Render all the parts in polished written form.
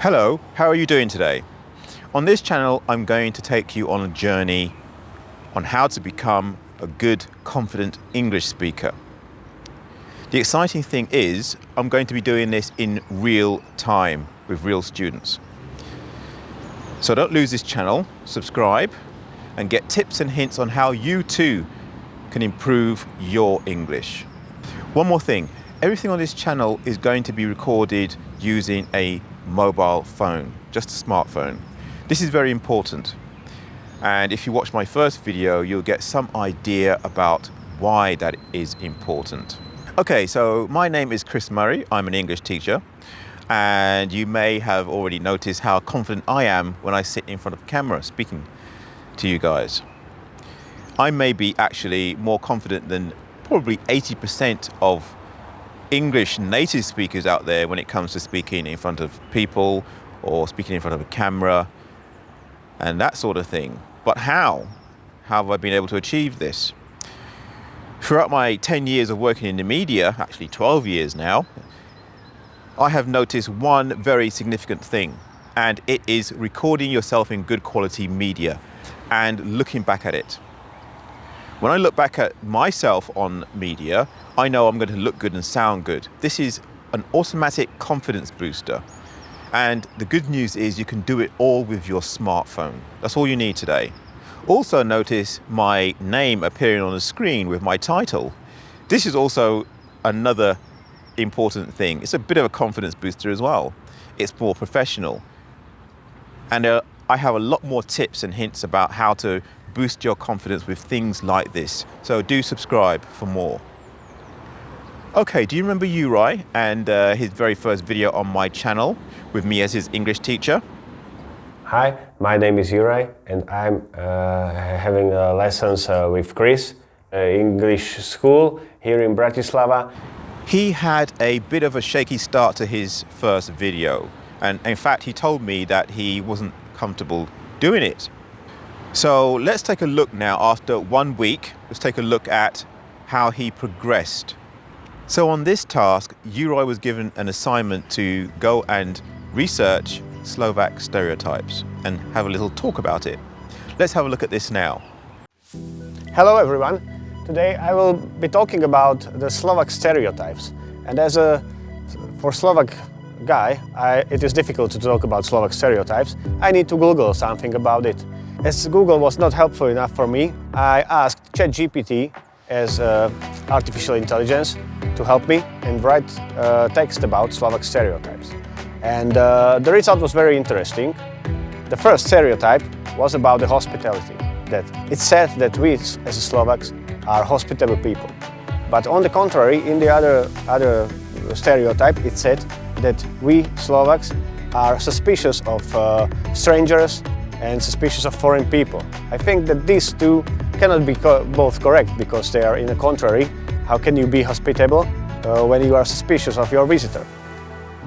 Hello, how are you doing today? On this channel, I'm going to take you on a journey on how to become a good, confident English speaker. The exciting thing is, I'm going to be doing this in real time with real students. So don't lose this channel, subscribe, and get tips and hints on how you too can improve your English. One more thing, everything on this channel is going to be recorded using a mobile phone, just a smartphone. This is very important. And if you watch my first video, you'll get some idea about why that is important. Okay, so my name is Chris Murray. I'm an English teacher. And you may have already noticed how confident I am when I sit in front of the camera speaking to you guys. I may be actually more confident than probably 80% of English native speakers out there when it comes to speaking in front of people or speaking in front of a camera and that sort of thing. But how have I been able to achieve this? Throughout my 10 years of working in the media, actually 12 years now, I have noticed one very significant thing, and it is recording yourself in good quality media and looking back at it. When I look back at myself on media, I know I'm going to look good and sound good. This is an automatic confidence booster. And the good news is you can do it all with your smartphone. That's all you need today. Also notice my name appearing on the screen with my title. This is also another important thing. It's a bit of a confidence booster as well. It's more professional. And I have a lot more tips and hints about how to boost your confidence with things like this. So do subscribe for more. Okay, do you remember Uri and his very first video on my channel with me as his English teacher? Hi, my name is Uri and I'm having lessons with Chris, English school here in Bratislava. He had a bit of a shaky start to his first video, and in fact he told me that he wasn't comfortable doing it. So let's take a look now after 1 week. Let's take a look at how he progressed. So on this task, Uri was given an assignment to go and research Slovak stereotypes and have a little talk about it. Let's have a look at this now. Hello everyone. Today I will be talking about the Slovak stereotypes. And for Slovak guy, it is difficult to talk about Slovak stereotypes. I need to Google something about it. As Google was not helpful enough for me, I asked ChatGPT as artificial intelligence to help me and write text about Slovak stereotypes. And the result was very interesting. The first stereotype was about the hospitality. That it said that we as Slovaks are hospitable people. But on the contrary, in the other stereotype, it said that we Slovaks are suspicious of strangers and suspicious of foreign people. I think that these two cannot be both correct because they are in the contrary. How can you be hospitable when you are suspicious of your visitor?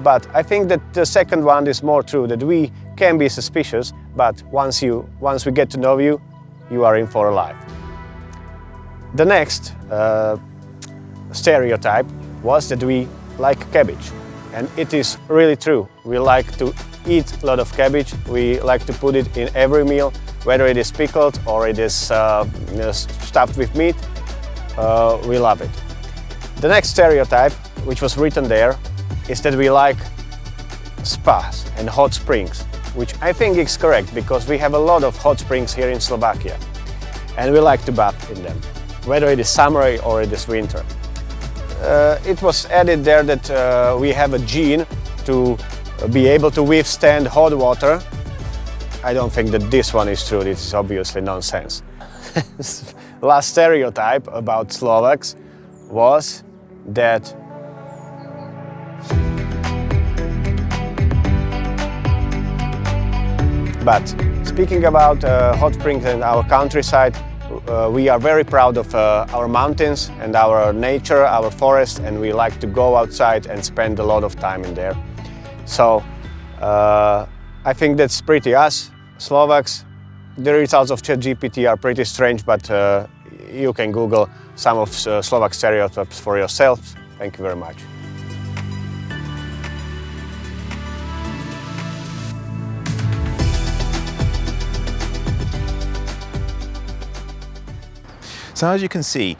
But I think that the second one is more true, that we can be suspicious, but once we get to know you, you are in for a life. The next stereotype was that we like cabbage. And it is really true. We like to eat a lot of cabbage. We like to put it in every meal, whether it is pickled or it is stuffed with meat. We love it. The next stereotype, which was written there, is that we like spas and hot springs, which I think is correct because we have a lot of hot springs here in Slovakia. And we like to bath in them, whether it is summer or it is winter. It was added there that we have a gene to be able to withstand hot water. I don't think that this one is true. This is obviously nonsense. Last stereotype about Slovaks was that but speaking about hot springs and our countryside, we are very proud of our mountains and our nature, our forest, and we like to go outside and spend a lot of time in there. So I think that's pretty us, Slovaks. The results of ChatGPT are pretty strange, but you can Google some of Slovak stereotypes for yourself. Thank you very much. So as you can see,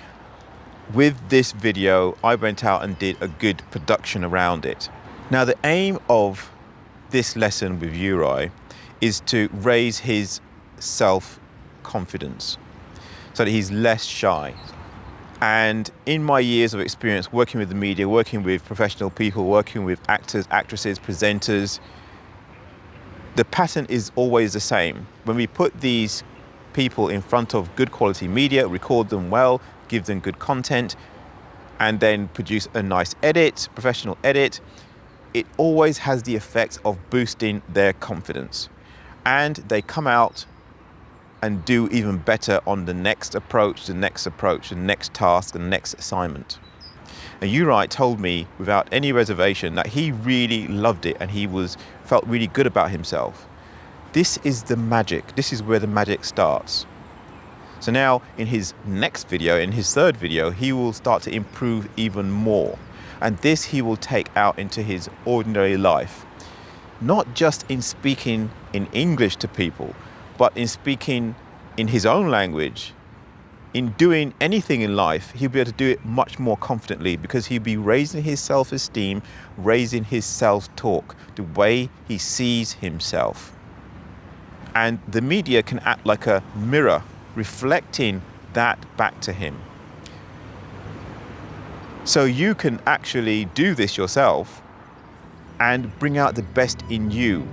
with this video, I went out and did a good production around it. Now, the aim of this lesson with Uri is to raise his self-confidence so that he's less shy. And in my years of experience working with the media, working with professional people, working with actors, actresses, presenters, the pattern is always the same. When we put these people in front of good quality media, record them well, give them good content, and then produce a nice edit, professional edit, it always has the effect of boosting their confidence. And they come out and do even better on the next approach, the next task, the next assignment. And Uri told me without any reservation that he really loved it and he felt really good about himself. This is the magic. This is where the magic starts. So now in his next video, in his third video, he will start to improve even more. And this he will take out into his ordinary life. Not just in speaking in English to people, but in speaking in his own language. In doing anything in life, he'll be able to do it much more confidently because he'll be raising his self-esteem, raising his self-talk, the way he sees himself. And the media can act like a mirror, reflecting that back to him. So you can actually do this yourself and bring out the best in you.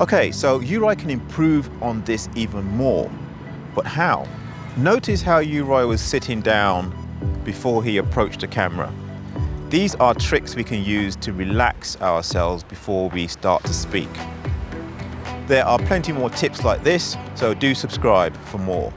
Okay, so Uri can improve on this even more, but how? Notice how Uri was sitting down before he approached the camera. These are tricks we can use to relax ourselves before we start to speak. There are plenty more tips like this, so do subscribe for more.